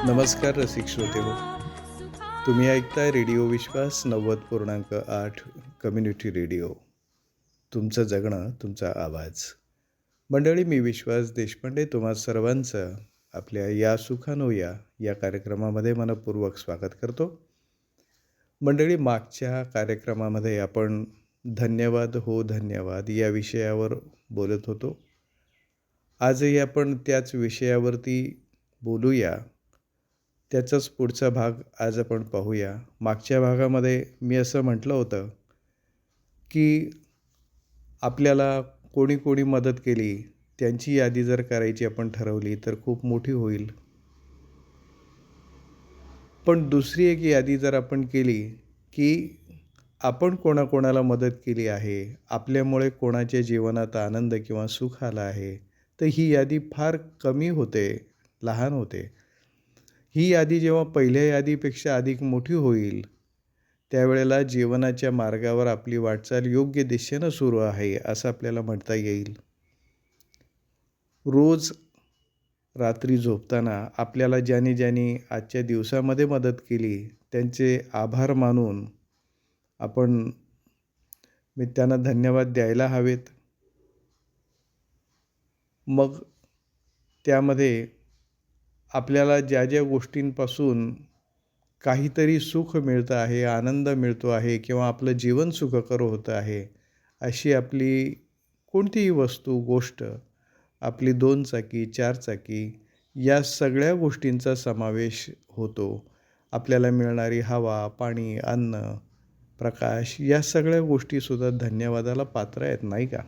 नमस्कार रसिक श्रोते हो. तुम्ही ऐकताय रेडिओ विश्वास 90.8 कम्युनिटी रेडिओ. तुमचं जगणं तुमचा आवाज. मंडळी, मी विश्वास देशपांडे तुम्हा सर्वांचं आपल्या या सुखानो या कार्यक्रमामध्ये मनपूर्वक स्वागत करतो. मंडळी, मागच्या कार्यक्रमामध्ये आपण धन्यवाद हो धन्यवाद या विषयावर बोलत होतो. आजही आपण त्याच विषयावरती बोलूया. त्याचाच पुढचा भाग आज आपण पाहूया. मागच्या भागामध्ये मी असं म्हटलं होतं, की आपल्याला कोणी कोणी मदत केली, त्यांची यादी जर करायची आपण ठरवली तर खूप मोठी होईल. पण दुसरी एक यादी जर आपण केली, की आपण कोणाकोणाला मदत केली आहे, आपल्यामुळे कोणाच्या जीवनात आनंद किंवा सुख आलं आहे, तर ही यादी फार कमी होते, लहान होते. ही यादी जेव्हा पहिल्या यादीपेक्षा अधिक मोठी होईल, त्यावेळेला जीवनाच्या मार्गावर आपली वाटचाल योग्य दिशेनं सुरू आहे, असं आपल्याला म्हणता येईल. रोज रात्री झोपताना आपल्याला ज्याने ज्याने आजच्या दिवसामध्ये मदत केली, त्यांचे आभार मानून आपण त्यांना धन्यवाद द्यायला हवेत. मग त्यामध्ये आपल्याला ज्या ज्या गोष्टींपासून काहीतरी सुख मिळतं आहे, आनंद मिळतो आहे किंवा आपलं जीवन सुखकर होतं आहे, अशी आपली कोणतीही वस्तू, गोष्ट, आपली 2 चाकी, 4 चाकी या सगळ्या गोष्टींचा समावेश होतो. आपल्याला मिळणारी हवा, पाणी, अन्न, प्रकाश या सगळ्या गोष्टीसुद्धा धन्यवादाला पात्र आहेत, नाही का?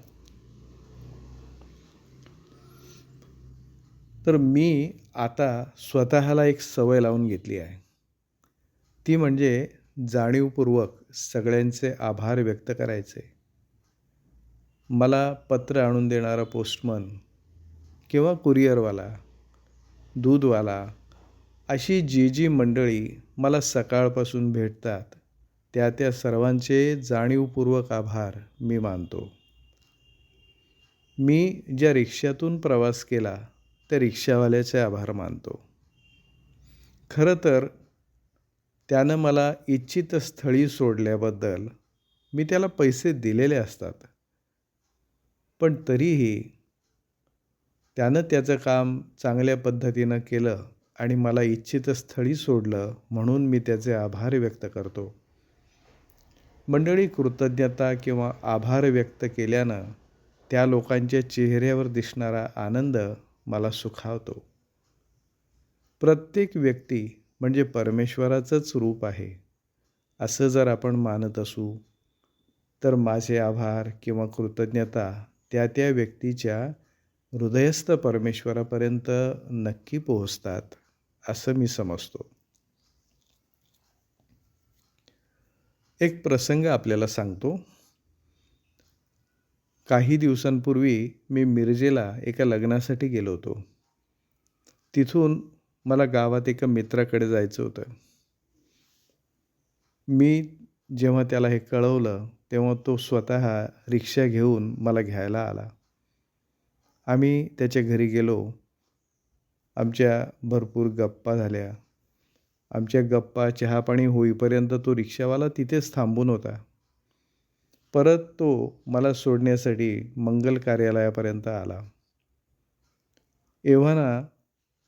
तर मी आता स्वतःला एक सवय लावून घेतली आहे. ती म्हणजे जाणीवपूर्वक सगळ्यांचे आभार व्यक्त करायचे. मला पत्र आणून देणारा पोस्टमन किंवा कुरिअरवाला, दूधवाला अशी जी मंडळी मला सकाळपासून भेटतात, त्या सर्वांचे जाणीवपूर्वक आभार मी मानतो. मी ज्या रिक्षातून प्रवास केला, त्या रिक्षावाल्याचे आभार मानतो. खरं तर त्यानं मला इच्छित स्थळी सोडल्याबद्दल मी त्याला पैसे दिलेले असतात. पण तरीही त्यानं त्याचं काम चांगल्या पद्धतीनं केलं आणि मला इच्छित स्थळी सोडलं, म्हणून मी त्याचे आभार व्यक्त करतो. मंडळी, कृतज्ञता किंवा आभार व्यक्त केल्यानं त्या लोकांच्या चेहऱ्यावर दिसणारा आनंद मला सुखावतो. प्रत्येक व्यक्ती म्हणजे परमेश्वराचंच रूप आहे, असं जर आपण मानत असू, तर माझे आभार किंवा कृतज्ञता त्या व्यक्तीच्या हृदयस्थ परमेश्वरापर्यंत नक्की पोहोचतात, असं मी समजतो. एक प्रसंग आपल्याला सांगतो. काही दिवसांपूर्वी मी मिरजेला एका लग्नासाठी गेलो होतो. तिथून मला गावात एका मित्राकडे जायचं होतं. मी जेव्हा त्याला हे कळवलं, तेव्हा तो स्वतः रिक्षा घेऊन मला घ्यायला आला. आम्ही त्याच्या घरी गेलो. आमच्या भरपूर गप्पा झाल्या. आमच्या गप्पा चहापाणी होईपर्यंत तो रिक्षावाला तिथेच थांबून होता. परत तो मला सोडण्यासाठी मंगल कार्यालयापर्यंत आला. एव्हाना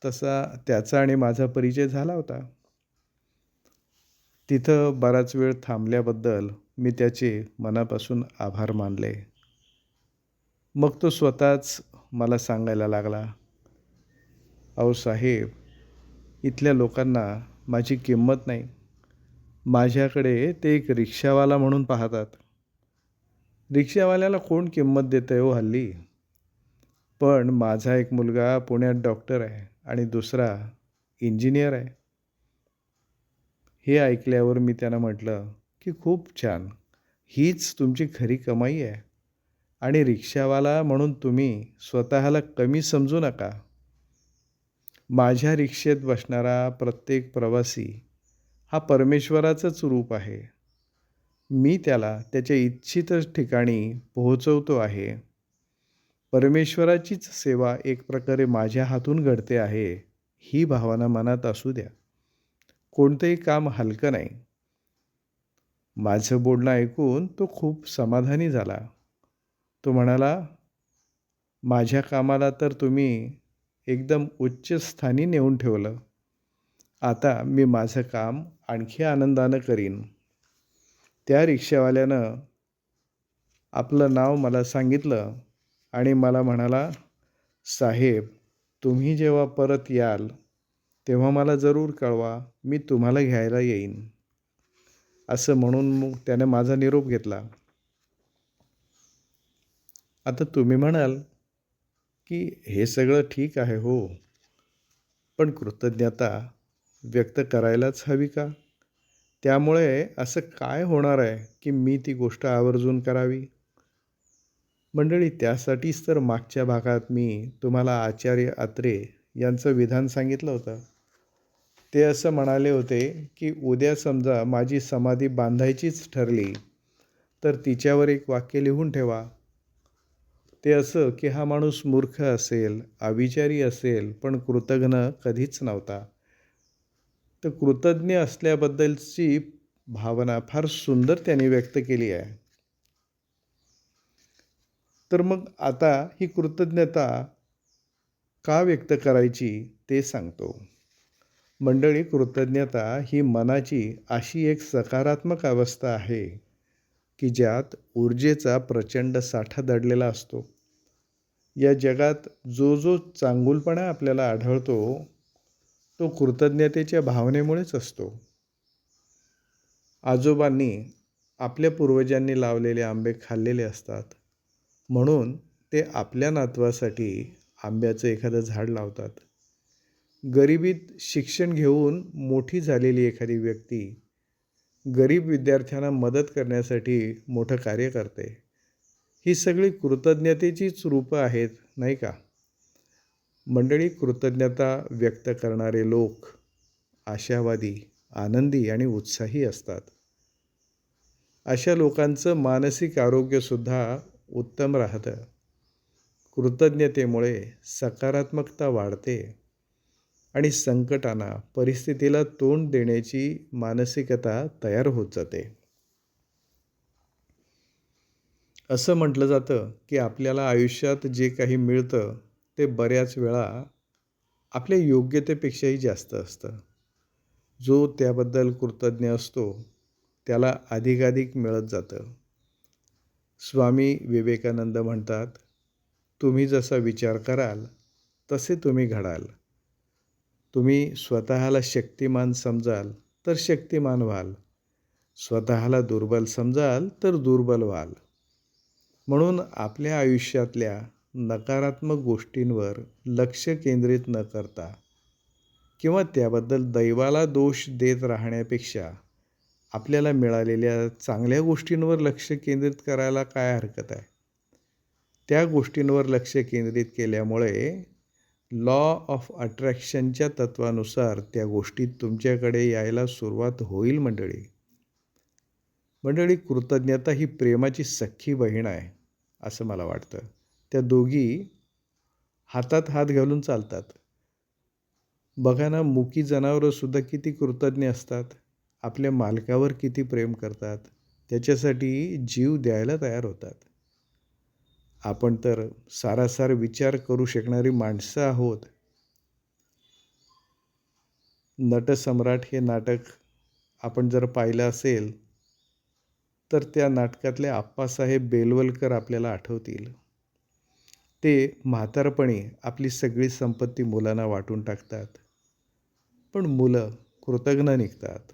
तसा त्याचा आणि माझा परिचय झाला होता. तिथं बराच वेळ थांबल्याबद्दल मी त्याचे मनापासून आभार मानले. मग तो स्वतःच मला सांगायला लागला, "अहो साहेब, इथल्या लोकांना माझी किंमत नाही. माझ्याकडे ते एक रिक्षावाला म्हणून पाहतात. रिक्षावाल्याला कोण किंमत देतंय हो हल्ली? पण माझा एक मुलगा पुण्यात डॉक्टर आहे आणि दुसरा इंजिनियर आहे." हे ऐकल्यावर मी त्यांना म्हटलं, की खूप छान, हीच तुमची खरी कमाई आहे आणि रिक्षावाला म्हणून तुम्ही स्वतःला कमी समजू नका. माझ्या रिक्षेत बसणारा प्रत्येक प्रवासी हा परमेश्वराचंच रूप आहे. मी त्याला त्याच्या इच्छित ठिकाणी पोहोचवतो आहे. परमेश्वराचीच सेवा एक प्रकारे माझ्या हातून घडते आहे, ही भावना मनात असू द्या. कोणतंही काम हलकं नाही. माझं बोलणं ऐकून तो खूप समाधानी झाला. तो म्हणाला, माझ्या कामाला तर तुम्ही एकदम उच्च स्थानी नेऊन ठेवलं. आता मी माझं काम आणखी आनंदानं करीन. त्या रिक्षावाल्यानं आपलं नाव मला सांगितलं आणि मला म्हणाला, साहेब, तुम्ही जेव्हा परत याल तेव्हा मला जरूर कळवा. मी तुम्हाला घ्यायला येईन. असं म्हणून मग त्याने माझा निरोप घेतला. आता तुम्ही म्हणाल की हे सगळं ठीक आहे हो, पण कृतज्ञता व्यक्त करायलाच हवी का? त्यामुळे असं काय होणार आहे की मी ती गोष्ट आवर्जून करावी? मंडळी, त्यासाठीच तर मागच्या भागात मी तुम्हाला आचार्य अत्रे यांचं विधान सांगितलं होतं. ते असं म्हणाले होते की उद्या समजा माझी समाधी बांधायचीच ठरली तर तिच्यावर एक वाक्य लिहून ठेवा. ते असं की हा माणूस मूर्ख असेल, अविचारी असेल, पण कृतघ्न कधीच नव्हता. तर कृतज्ञ असल्याबद्दलची भावना फार सुंदर त्यांनी व्यक्त केली आहे. तर मग आता ही कृतज्ञता का व्यक्त करायची ते सांगतो. मंडळी, कृतज्ञता ही मनाची अशी एक सकारात्मक अवस्था आहे की ज्यात ऊर्जेचा प्रचंड साठा दडलेला असतो. या जगात जो जो चांगुलपणा आपल्याला आढळतो तो कृतज्ञतेच्या भावनेमुळेच असतो. आजोबांनी आपल्या पूर्वजांनी लावलेले आंबे खाल्लेले असतात, म्हणून ते आपल्या नातवासाठी आंब्याचं एखादं झाड लावतात. गरिबीत शिक्षण घेऊन मोठी झालेली एखादी व्यक्ती गरीब विद्यार्थ्यांना मदत करण्यासाठी मोठं कार्य करते. ही सगळी कृतज्ञतेचीच रूपं आहेत, नाही का? मंडळी, कृतज्ञता व्यक्त करणारे लोक आशावादी, आनंदी आणि उत्साही असतात. अशा लोकांचं मानसिक आरोग्यसुद्धा उत्तम राहतं. कृतज्ञतेमुळे सकारात्मकता वाढते आणि संकटांना, परिस्थितीला तोंड देण्याची मानसिकता तयार होत जाते. असं म्हटलं जातं की आपल्याला आयुष्यात जे काही मिळतं ते बऱ्याच वेळा आपल्या योग्यतेपेक्षाही जास्त असतं. जो त्याबद्दल कृतज्ञ असतो त्याला अधिकाधिक मिळत जातं. स्वामी विवेकानंद म्हणतात, तुम्ही जसा विचार कराल तसे तुम्ही घडाल. तुम्ही स्वतःला शक्तिमान समजाल तर शक्तिमान व्हाल. स्वतःला दुर्बल समजाल तर दुर्बल व्हाल. म्हणून आपल्या आयुष्यातल्या नकारात्मक गोष्टींवर लक्ष केंद्रित न करता किंवा त्याबद्दल दैवाला दोष देत राहण्यापेक्षा आपल्याला मिळालेल्या चांगल्या गोष्टींवर लक्ष केंद्रित करायला काय हरकत आहे? त्या गोष्टींवर लक्ष केंद्रित केल्यामुळे लॉ ऑफ अट्रॅक्शनच्या तत्वानुसार त्या गोष्टी तुमच्याकडे यायला सुरुवात होईल. मंडळी, कृतज्ञता ही प्रेमाची सख्खी बहीण आहे असं मला वाटतं. त्या दोघी हातात हात घालून चालतात. बघा ना, मुकी जनावरंसुद्धा किती कृतज्ञ असतात. आपल्या मालकावर किती प्रेम करतात. त्याच्यासाठी जीव द्यायला तयार होतात. आपण तर सारासार विचार करू शकणारी माणसं आहोत. नटसम्राट हे नाटक आपण जर पाहिलं असेल तर त्या नाटकातले आप्पासाहेब बेलवलकर आपल्याला आठवतील. ते म्हातारपणी आपली सगळी संपत्ती मुलांना वाटून टाकतात, पण मुलं कृतज्ञ निघतात.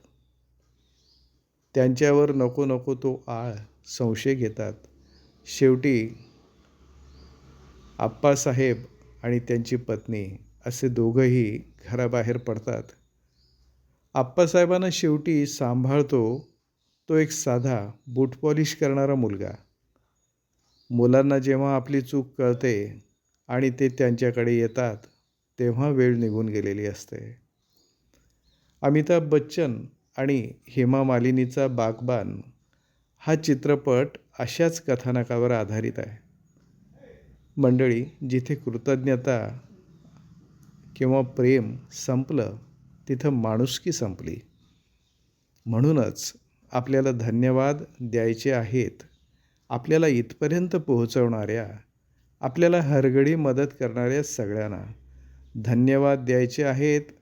त्यांच्यावर नको नको तो आळ, संशय घेतात. शेवटी आप्पासाहेब आणि त्यांची पत्नी असे दोघंही घराबाहेर पडतात. आप्पासाहेबांना शेवटी सांभाळतो तो एक साधा बूट पॉलिश करणारा मुलगा. मुलांना जेव्हा आपली चूक कळते आणि ते त्यांच्याकडे येतात तेव्हा वेळ निघून गेलेली असते. अमिताभ बच्चन आणि हेमा मालिनीचा बागबान हा चित्रपट अशाच कथानकावर आधारित आहे. मंडळी, जिथे कृतज्ञता किंवा प्रेम संपलं तिथं माणुसकी संपली. म्हणूनच आपल्याला धन्यवाद द्यायचे आहेत आपल्याला इथपर्यंत पोहोचवणाऱ्या, आपल्याला हरघडी मदत करणाऱ्या सगळ्यांना. धन्यवाद द्यायचे आहेत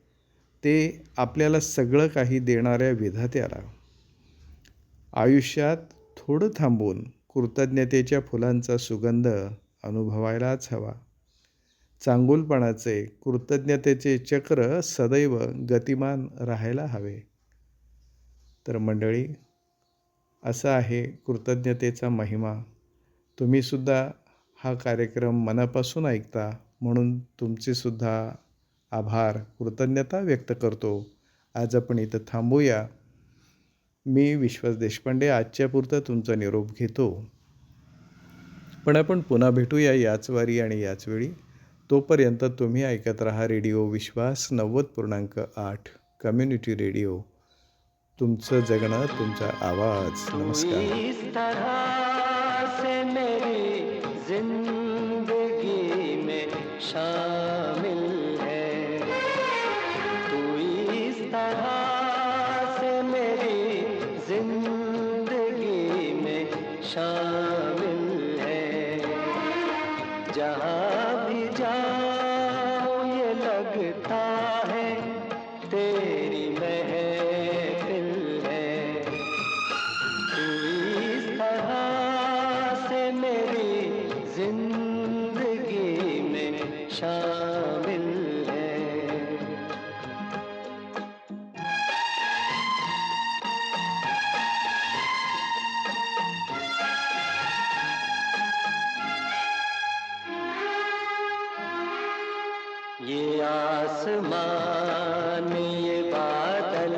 ते आपल्याला सगळं काही देणाऱ्या विधात्याला. आयुष्यात थोडं थांबून कृतज्ञतेच्या फुलांचा सुगंध अनुभवायलाच हवा. चांगुलपणाचे कृतज्ञतेचे चक्र सदैव गतिमान राहायला हवे. तर मंडळी, असा आहे कृतज्ञतेचा महिमा. तुम्हीसुद्धा हा कार्यक्रम मनापासून ऐकता म्हणून तुमचेसुद्धा आभार, कृतज्ञता व्यक्त करतो. आज आपण इथं थांबूया. मी विश्वास देशपांडे आजच्यापुरतं तुमचा निरोप घेतो. पण आपण पुन्हा भेटूया याच वारी आणि याच वेळी. तोपर्यंत तुम्ही ऐकत राहा रेडिओ विश्वास 90.8 कम्युनिटी रेडिओ. तुमचं जगणं तुमचा आवाज. नमस्कार. इस तरह से मेरी जिंदगी में शामिल है, तू इस तरह से मेरी जिंदगी में शामिल है. जहाँ भी जाऊँ ये लगता है तेरी महफिल है. तू इस तरह से मेरी जिंदगी में शामिल है. ये आसमान, ये बादल,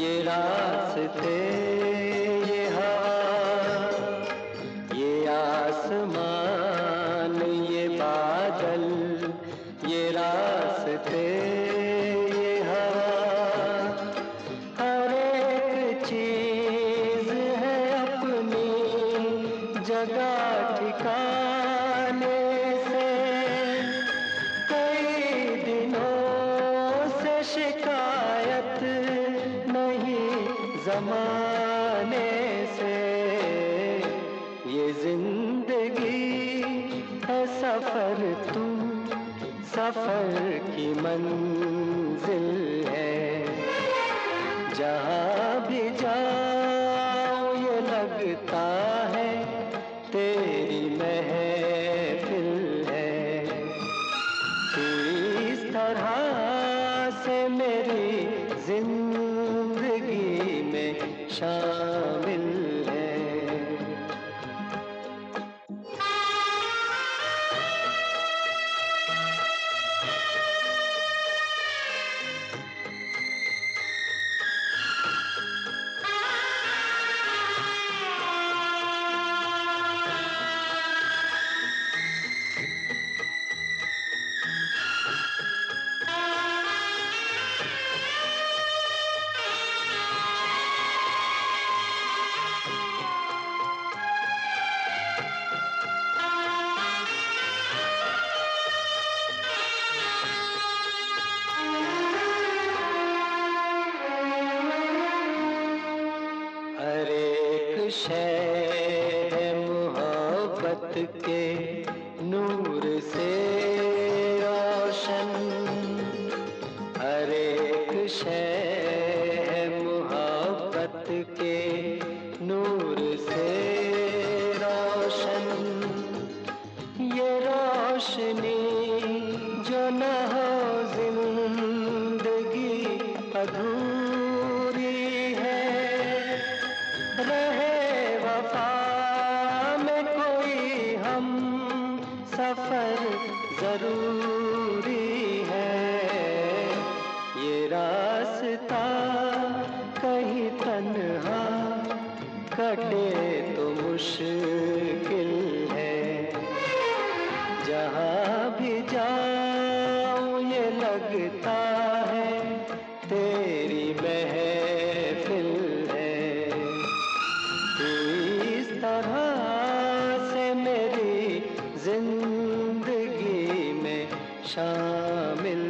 ये रास्ते, ये हवा. ये आसमान, ये बादल, ये रास्ते, ये हवा. हर एक चीज है अपनी जगह ठिकाने से. कई दिनों से शिकायत नहीं जमाने से. ये जिंदगी है सफर, तू सफर की मंजिल है. जहाँ भी जाऊँ ये लगता है तेरी महफिल है. तू इस तरह से मेरी जिंदगी में शामिल है. हर एक शय है मोहब्बत के नूर से रोशन. हर एक शय है मोहब्बत के नूर से रोशन. ये रोशनी जो न हो जिंदगी अधूरी है. रहे वफा में कोई हम सफर जरूरी है. ये रास्ता कहीं तन्हा कटे तो मुश्किल है. जहाँ भी जाऊँ ये लगता है तेरी महफिल है. तू इस तरह से मेरी जिंदगी में शामिल